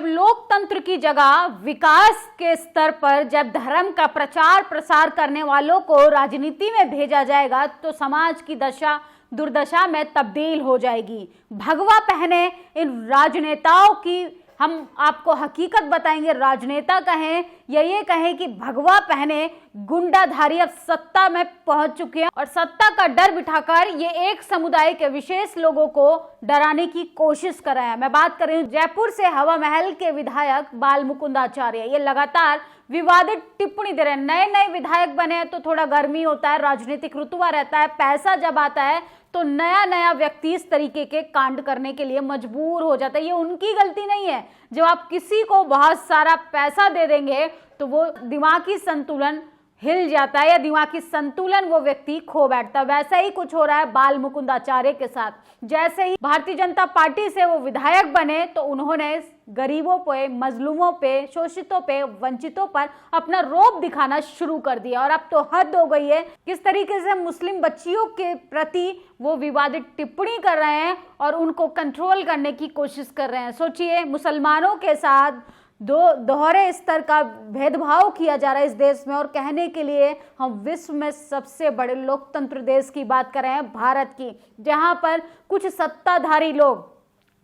जब लोकतंत्र की जगह विकास के स्तर पर जब धर्म का प्रचार प्रसार करने वालों को राजनीति में भेजा जाएगा तो समाज की दशा दुर्दशा में तब्दील हो जाएगी। भगवा पहने इन राजनेताओं की हम आपको हकीकत बताएंगे। राजनेता कहें या ये कहें कि भगवा पहने गुंडाधारी अब सत्ता में पहुंच चुके हैं और सत्ता का डर बिठाकर ये एक समुदाय के विशेष लोगों को डराने की कोशिश कर रहे हैं। मैं बात कर रही हूँ जयपुर से हवा महल के विधायक बाल मुकुंद आचार्य। ये लगातार विवादित टिप्पणी दे रहे हैं। नए नए विधायक बने हैं तो थोड़ा गर्मी होता है, राजनीतिक रुतबा रहता है, पैसा जब आता है तो नया नया व्यक्ति इस तरीके के कांड करने के लिए मजबूर हो जाता है। ये उनकी गलती नहीं है। जब आप किसी को बहुत सारा पैसा दे देंगे तो वो दिमागी संतुलन हिल जाता है या दिमागी संतुलन वो व्यक्ति खो बैठता है। वैसा ही कुछ हो रहा है बाल मुकुंद आचार्य के साथ। जैसे ही भारतीय जनता पार्टी से वो विधायक बने तो उन्होंने गरीबों पे, मजलूमों पे, शोषितों पे, वंचितों पर अपना रौब दिखाना शुरू कर दिया और अब तो हद हो गई है। किस तरीके से मुस्लिम बच्चियों के प्रति वो विवादित टिप्पणी कर रहे हैं और उनको कंट्रोल करने की कोशिश कर रहे हैं। सोचिए, मुसलमानों के साथ दोहरे स्तर का भेदभाव किया जा रहा है इस देश में और कहने के लिए हम विश्व में सबसे बड़े लोकतंत्र देश की बात कर रहे हैं, भारत की, जहां पर कुछ सत्ताधारी लोग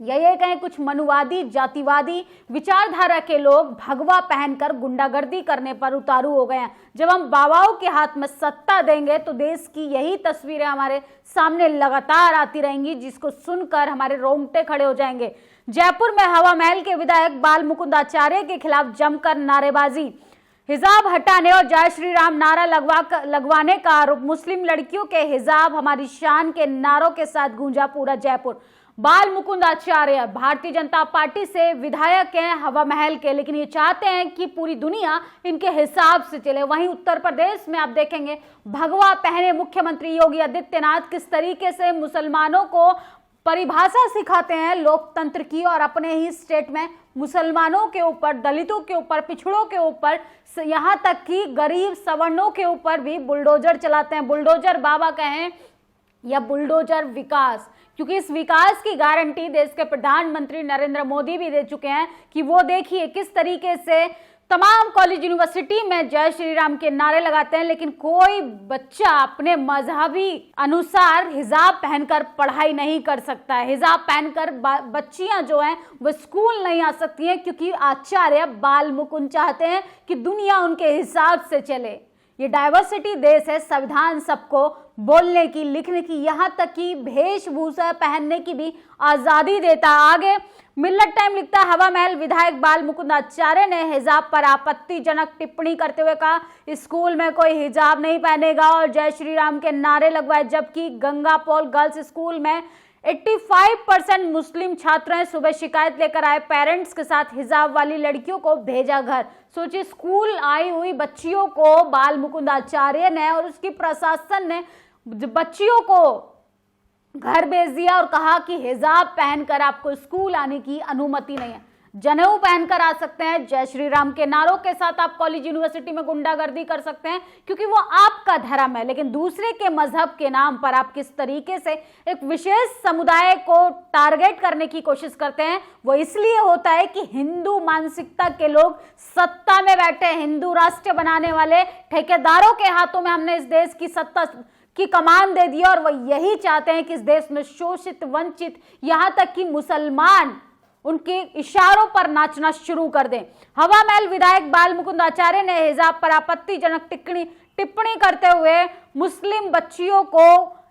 या ये कहें कुछ मनुवादी जातिवादी विचारधारा के लोग भगवा पहनकर गुंडागर्दी करने पर उतारू हो गए हैं। जब हम बाबाओं के हाथ में सत्ता देंगे तो देश की यही तस्वीरें हमारे सामने लगातार आती रहेंगी जिसको सुनकर हमारे रोंगटे खड़े हो जाएंगे। जयपुर में हवा महल के विधायक बाल मुकुंद आचार्य के खिलाफ जमकर नारेबाजी, हिजाब हटाने और जय श्री राम नारा लगवाने का आरोप। मुस्लिम लड़कियों के हिजाब हमारी शान के नारों के साथ गूंजा पूरा जयपुर। बाल मुकुंद आचार्य भारतीय जनता पार्टी से विधायक हैं हवा महल के, लेकिन ये चाहते हैं कि पूरी दुनिया इनके हिसाब से चले। वहीं उत्तर प्रदेश में आप देखेंगे भगवा पहने मुख्यमंत्री योगी आदित्यनाथ किस तरीके से मुसलमानों को परिभाषा सिखाते हैं लोकतंत्र की और अपने ही स्टेट में मुसलमानों के ऊपर, दलितों के ऊपर, पिछड़ों के ऊपर, यहाँ तक कि गरीब सवर्णों के ऊपर भी बुलडोजर चलाते हैं। बुलडोजर बाबा कहें या बुलडोजर विकास, क्योंकि इस विकास की गारंटी देश के प्रधानमंत्री नरेंद्र मोदी भी दे चुके हैं कि वो देखिए किस तरीके से तमाम कॉलेज यूनिवर्सिटी में जय श्री राम के नारे लगाते हैं, लेकिन कोई बच्चा अपने मजहबी अनुसार हिजाब पहनकर पढ़ाई नहीं कर सकता है। हिजाब पहनकर बच्चियां जो हैं वो स्कूल नहीं आ सकती हैं क्योंकि आचार्य बाल मुकुंद चाहते हैं कि दुनिया उनके हिसाब से चले। ये डाइवर्सिटी देश है, संविधान सबको बोलने की, लिखने की, यहाँ तक कि वेशभूषा पहनने की भी आजादी देता है। आगे मिल्लत टाइम लिखता है हवा महल विधायक बाल मुकुंद आचार्य ने हिजाब पर आपत्तिजनक टिप्पणी करते हुए कहा स्कूल में कोई हिजाब नहीं पहनेगा और जय श्री राम के नारे लगवाए, जबकि गंगापोल गर्ल्स स्कूल में 85% मुस्लिम छात्र हैं। सुबह शिकायत लेकर आए पेरेंट्स के साथ हिजाब वाली लड़कियों को भेजा घर। सोचिए, स्कूल आई हुई बच्चियों को बाल मुकुंद आचार्य ने और उसकी प्रशासन ने बच्चियों को घर भेज दिया और कहा कि हिजाब पहनकर आपको स्कूल आने की अनुमति नहीं है। जनेऊ पहनकर आ सकते हैं, जय श्री राम के नारों के साथ आप कॉलेज यूनिवर्सिटी में गुंडागर्दी कर सकते हैं क्योंकि वो आपका धर्म है, लेकिन दूसरे के मजहब के नाम पर आप किस तरीके से एक विशेष समुदाय को टारगेट करने की कोशिश करते हैं वो इसलिए होता है कि हिंदू मानसिकता के लोग सत्ता में बैठे, हिंदू राष्ट्र बनाने वाले ठेकेदारों के हाथों में हमने इस देश की सत्ता की कमान दे दी और वो यही चाहते हैं कि इस देश में शोषित, वंचित, यहाँ तक कि मुसलमान उनके इशारों पर नाचना शुरू कर दें। हवा महल विधायक बाल मुकुंद आचार्य ने हिजाब पर आपत्तिजनक टिप्पणी करते हुए मुस्लिम बच्चियों को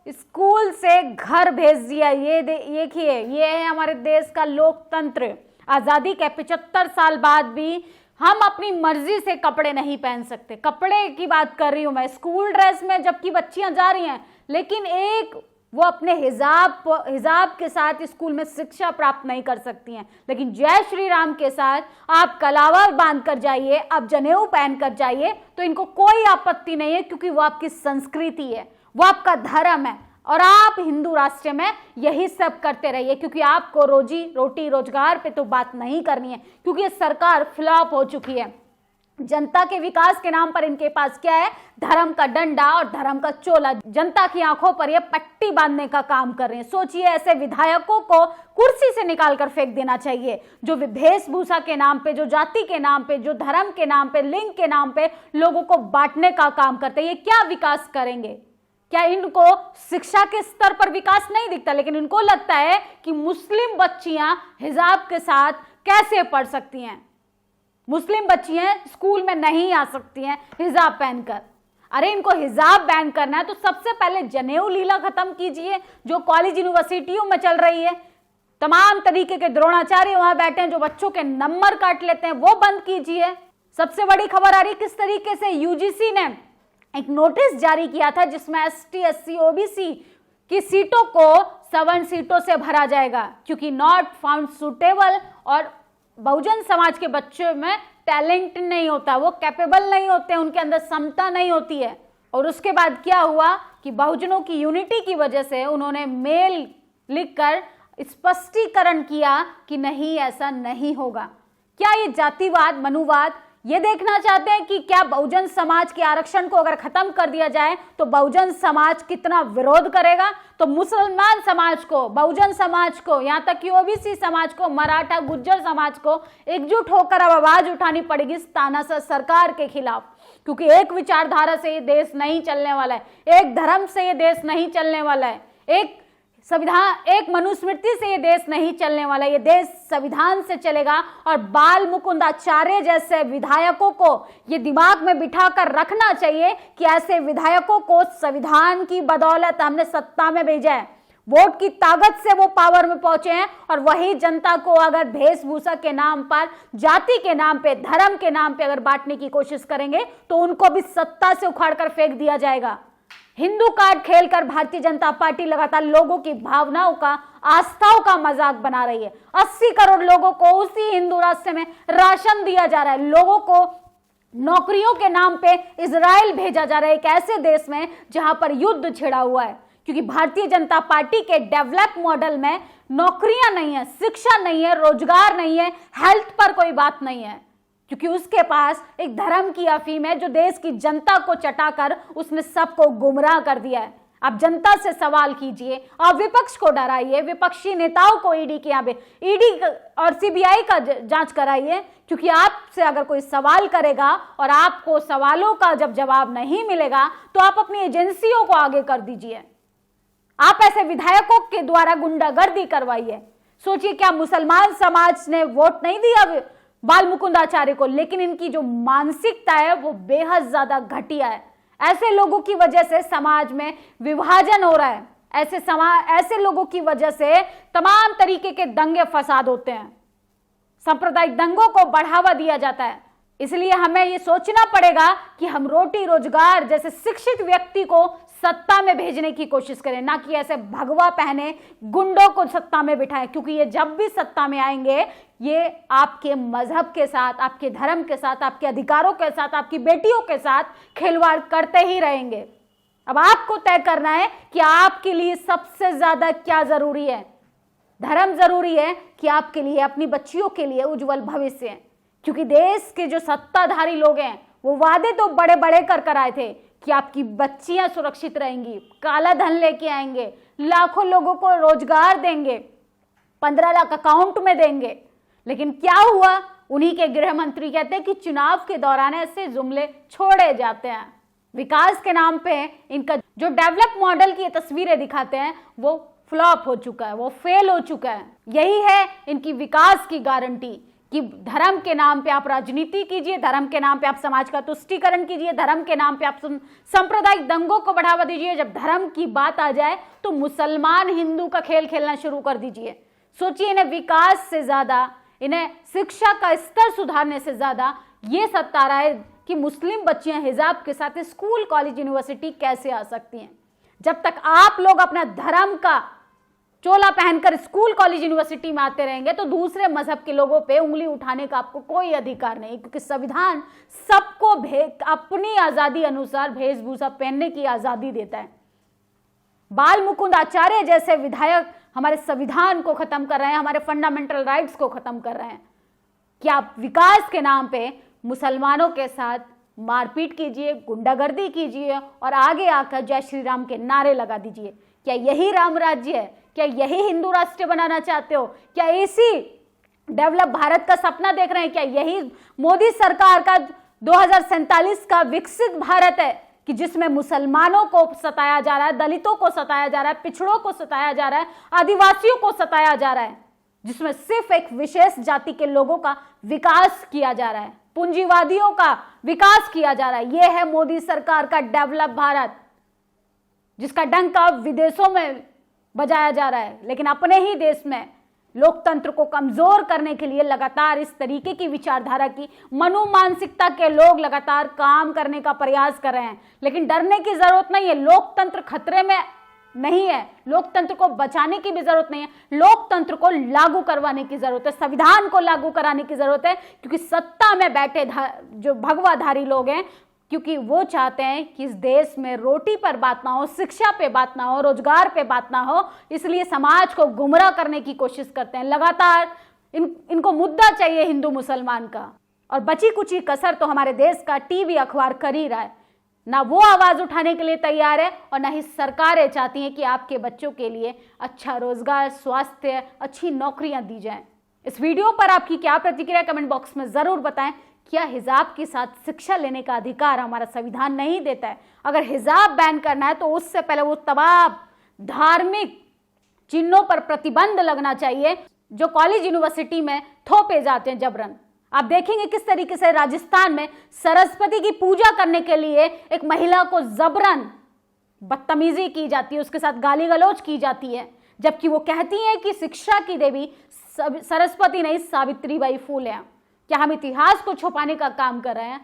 स्कूल से घर भेज दिया। ये देखिए, ये है हमारे देश का लोकतंत्र। आजादी के 75 साल बाद भी हम अपनी मर्जी से कपड़े नहीं पहन सकते। कपड़े की बात कर रही हूं मैं, स्कूल ड्रेस में जबकि बच्चियां जा रही हैं, लेकिन एक वो अपने हिजाब के साथ स्कूल में शिक्षा प्राप्त नहीं कर सकती हैं। लेकिन जय श्री राम के साथ आप कलावा बांध कर जाइए, आप जनेऊ पहन कर जाइए तो इनको कोई आपत्ति नहीं है क्योंकि वो आपकी संस्कृति है, वो आपका धर्म है और आप हिंदू राष्ट्र में यही सब करते रहिए क्योंकि आपको रोजी रोटी रोजगार पे तो बात नहीं करनी है क्योंकि ये सरकार फ्लॉप हो चुकी है। जनता के विकास के नाम पर इनके पास क्या है? धर्म का डंडा और धर्म का चोला। जनता की आंखों पर ये पट्टी बांधने का काम कर रहे हैं। सोचिए, ऐसे विधायकों को कुर्सी से निकालकर फेंक देना चाहिए, जो वेशभूषा के नाम पे, जो जाति के नाम पे, जो धर्म के नाम पे, लिंग के नाम पे लोगों को बांटने का काम करते हैं। ये क्या विकास करेंगे? क्या इनको शिक्षा के स्तर पर विकास नहीं दिखता? लेकिन इनको लगता है कि मुस्लिम बच्चियां हिजाब के साथ कैसे पढ़ सकती हैं, मुस्लिम बच्चियां स्कूल में नहीं आ सकती हैं हिजाब पहनकर। अरे इनको हिजाब बैन करना है तो सबसे पहले जनेऊ लीला खत्म कीजिए, जो कॉलेज यूनिवर्सिटियों में चल रही है। तमाम तरीके के द्रोणाचार्य वहां बैठे हैं जो बच्चों के नंबर काट लेते हैं, वो बंद कीजिए। सबसे बड़ी खबर आ रही किस तरीके से यूजीसी ने एक नोटिस जारी किया था जिसमें एसटी, एससी, ओबीसी की सीटों को 7 सीटों से भरा जाएगा, क्योंकि नॉट फाउंड सुटेबल। और बहुजन समाज के बच्चों में टैलेंट नहीं होता, वो कैपेबल नहीं होते, उनके अंदर क्षमता नहीं होती है। और उसके बाद क्या हुआ कि बहुजनों की यूनिटी की वजह से उन्होंने मेल लिखकर स्पष्टीकरण किया कि नहीं, ऐसा नहीं होगा। क्या ये जातिवाद, मनुवाद ये देखना चाहते हैं कि क्या बहुजन समाज के आरक्षण को अगर खत्म कर दिया जाए तो बहुजन समाज कितना विरोध करेगा? तो मुसलमान समाज को, बहुजन समाज को, यहां तक कि ओबीसी समाज को, मराठा, गुज्जर समाज को एकजुट होकर अब आवाज उठानी पड़ेगी इस तानाशाह सरकार के खिलाफ, क्योंकि एक विचारधारा से ये देश नहीं चलने वाला है, एक धर्म से ये देश नहीं चलने वाला है, एक संविधान, एक मनुस्मृति से ये देश नहीं चलने वाला। ये देश संविधान से चलेगा। और बाल मुकुंद आचार्य जैसे विधायकों को ये दिमाग में बिठाकर रखना चाहिए कि ऐसे विधायकों को संविधान की बदौलत हमने सत्ता में भेजा है, वोट की ताकत से वो पावर में पहुंचे हैं। और वही जनता को अगर वेशभूषा के नाम पर, जाति के नाम पे, धर्म के नाम पे अगर बांटने की कोशिश करेंगे तो उनको भी सत्ता से उखाड़कर फेंक दिया जाएगा। हिंदू कार्ड खेलकर भारतीय जनता पार्टी लगातार लोगों की भावनाओं का, आस्थाओं का मजाक बना रही है। 80 करोड़ लोगों को उसी हिंदू रास्ते में राशन दिया जा रहा है, लोगों को नौकरियों के नाम पे इजराइल भेजा जा रहा है, एक ऐसे देश में जहां पर युद्ध छिड़ा हुआ है। क्योंकि भारतीय जनता पार्टी के डेवलप मॉडल में नौकरियां नहीं है, शिक्षा नहीं है, रोजगार नहीं है, हेल्थ पर कोई बात नहीं है, क्योंकि उसके पास एक धर्म की अफीम है जो देश की जनता को चटाकर उसने सबको गुमराह कर दिया है। आप जनता से सवाल कीजिए और विपक्ष को डराइए, विपक्षी नेताओं को ईडी के यहाँ पे, ईडी और सीबीआई का जांच कराइए, क्योंकि आपसे अगर कोई सवाल करेगा और आपको सवालों का जब जवाब नहीं मिलेगा तो आप अपनी एजेंसियों को आगे कर दीजिए। आप ऐसे विधायकों के द्वारा गुंडागर्दी करवाइए। सोचिए, क्या मुसलमान समाज ने वोट नहीं दिया बाल मुकुंद आचार्य को? लेकिन इनकी जो मानसिकता है वो बेहद ज्यादा घटिया है। ऐसे लोगों की वजह से समाज में विभाजन हो रहा है, ऐसे लोगों की वजह से तमाम तरीके के दंगे फसाद होते हैं, सांप्रदायिक दंगों को बढ़ावा दिया जाता है। इसलिए हमें ये सोचना पड़ेगा कि हम रोटी रोजगार जैसे शिक्षित व्यक्ति को सत्ता में भेजने की कोशिश करें, ना कि ऐसे भगवा पहने गुंडों को सत्ता में बिठाएं, क्योंकि ये जब भी सत्ता में आएंगे ये आपके मजहब के साथ, आपके धर्म के साथ, आपके अधिकारों के साथ, आपकी बेटियों के साथ खिलवाड़ करते ही रहेंगे। अब आपको तय करना है कि आपके लिए सबसे ज्यादा क्या जरूरी है। धर्म जरूरी है कि आपके लिए, अपनी बच्चियों के लिए उज्जवल भविष्य है, क्योंकि देश के जो सत्ताधारी लोग हैं वो वादे तो बड़े बड़े कर आए थे कि आपकी बच्चियां सुरक्षित रहेंगी, काला धन लेके आएंगे, लाखों लोगों को रोजगार देंगे, 15 लाख अकाउंट में देंगे। लेकिन क्या हुआ? उन्हीं के गृह मंत्री कहते हैं कि चुनाव के दौरान ऐसे जुमले छोड़े जाते हैं। विकास के नाम पे इनका जो डेवलप मॉडल की तस्वीरें दिखाते हैं वो फ्लॉप हो चुका है, वो फेल हो चुका है। यही है इनकी विकास की गारंटी कि धर्म के नाम पे आप राजनीति कीजिए, धर्म के नाम पे आप समाज का तुष्टीकरण कीजिए, धर्म के नाम पे आप सांप्रदायिक दंगों को बढ़ावा दीजिए। जब धर्म की बात आ जाए तो मुसलमान हिंदू का खेल खेलना शुरू कर दीजिए। सोचिए, इन्हें विकास से ज्यादा, इन्हें शिक्षा का स्तर सुधारने से ज्यादा ये सत्ता रहा है कि मुस्लिम बच्चियां हिजाब के साथ स्कूल, कॉलेज, यूनिवर्सिटी कैसे आ सकती हैं। जब तक आप लोग अपना धर्म का चोला पहनकर स्कूल, कॉलेज, यूनिवर्सिटी में आते रहेंगे तो दूसरे मजहब के लोगों पे उंगली उठाने का आपको कोई अधिकार नहीं, क्योंकि संविधान सबको अपनी आजादी अनुसार वेशभूषा पहनने की आजादी देता है। बाल मुकुंद आचार्य जैसे विधायक हमारे संविधान को खत्म कर रहे हैं, हमारे फंडामेंटल राइट्स को खत्म कर रहे हैं। क्या विकास के नाम पे मुसलमानों के साथ मारपीट कीजिए, गुंडागर्दी कीजिए और आगे आकर जय श्री राम के नारे लगा दीजिए। क्या यही राम राज्य है? क्या यही हिंदू राष्ट्र बनाना चाहते हो? क्या इसी डेवलप भारत का सपना देख रहे हैं? क्या यही मोदी सरकार का 2047 का विकसित भारत है कि जिसमें मुसलमानों को सताया जा रहा है, दलितों को सताया जा रहा है, पिछड़ों को सताया जा रहा है, आदिवासियों को सताया जा रहा है, जिसमें सिर्फ एक विशेष जाति के लोगों का विकास किया जा रहा है, पूंजीवादियों का विकास किया जा रहा है? यह है मोदी सरकार का डेवलप भारत, जिसका डंका विदेशों में बजाया जा रहा है, लेकिन अपने ही देश में लोकतंत्र को कमजोर करने के लिए लगातार इस तरीके की विचारधारा की मनोमानसिकता के लोग लगातार काम करने का प्रयास कर रहे हैं। लेकिन डरने की जरूरत नहीं है, लोकतंत्र खतरे में नहीं है, लोकतंत्र को बचाने की भी जरूरत नहीं है, लोकतंत्र को लागू करवाने की जरूरत है, संविधान को लागू कराने की जरूरत है। क्योंकि सत्ता में बैठे जो भगवाधारी लोग हैं, क्योंकि वो चाहते हैं कि इस देश में रोटी पर बात ना हो, शिक्षा पे बात ना हो, रोजगार पे बात ना हो, इसलिए समाज को गुमराह करने की कोशिश करते हैं लगातार। इनको मुद्दा चाहिए हिंदू मुसलमान का, और बची कुची कसर तो हमारे देश का टीवी अखबार कर ही रहा है। ना वो आवाज उठाने के लिए तैयार है और ना ही सरकारें चाहती हैं कि आपके बच्चों के लिए अच्छा रोजगार, स्वास्थ्य, अच्छी नौकरियां दी जाएं। इस वीडियो पर आपकी क्या प्रतिक्रिया कमेंट बॉक्स में जरूर बताएं। क्या हिजाब के साथ शिक्षा लेने का अधिकार हमारा संविधान नहीं देता है? अगर हिजाब बैन करना है तो उससे पहले वो तमाम धार्मिक चिन्हों पर प्रतिबंध लगना चाहिए जो कॉलेज यूनिवर्सिटी में थोपे जाते हैं जबरन। आप देखेंगे किस तरीके से राजस्थान में सरस्वती की पूजा करने के लिए एक महिला को जबरन बदतमीजी की जाती है, उसके साथ गाली गलौज की जाती है, जबकि वो कहती हैं कि शिक्षा की देवी सरस्वती नहीं सावित्रीबाई फूले हैं। क्या हम इतिहास को छुपाने का काम कर रहे हैं?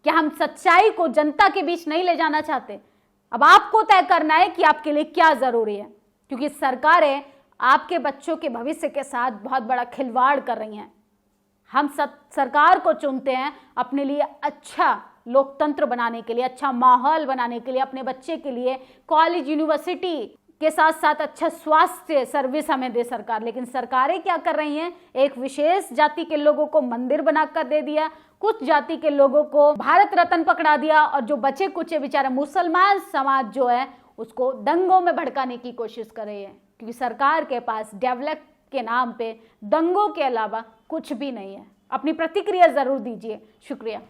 क्या हम सच्चाई को जनता के बीच नहीं ले जाना चाहते? अब आपको तय करना है कि आपके लिए क्या जरूरी है, क्योंकि सरकारें आपके बच्चों के भविष्य के साथ बहुत बड़ा खिलवाड़ कर रही हैं। हम सरकार को चुनते हैं अपने लिए अच्छा लोकतंत्र बनाने के लिए, अच्छा माहौल बनाने के लिए, अपने बच्चे के लिए कॉलेज यूनिवर्सिटी के साथ साथ अच्छा स्वास्थ्य सर्विस हमें दे सरकार। लेकिन सरकारें क्या कर रही हैं? एक विशेष जाति के लोगों को मंदिर बनाकर दे दिया, कुछ जाति के लोगों को भारत रत्न पकड़ा दिया, और जो बचे कुचे बेचारे मुसलमान समाज जो है उसको दंगों में भड़काने की कोशिश कर रही है। क्योंकि सरकार के पास डेवलप के नाम पे दंगों के अलावा कुछ भी नहीं है। अपनी प्रतिक्रिया जरूर दीजिए। शुक्रिया।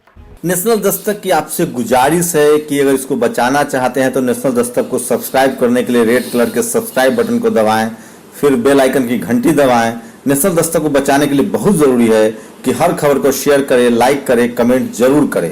नेशनल दस्तक की आपसे गुजारिश है कि अगर इसको बचाना चाहते हैं तो नेशनल दस्तक को सब्सक्राइब करने के लिए रेड कलर के सब्सक्राइब बटन को दबाएं, फिर बेल आइकन की घंटी दबाएं। नेशनल दस्तक को बचाने के लिए बहुत जरूरी है कि हर खबर को शेयर करें, लाइक करें, कमेंट जरूर करें।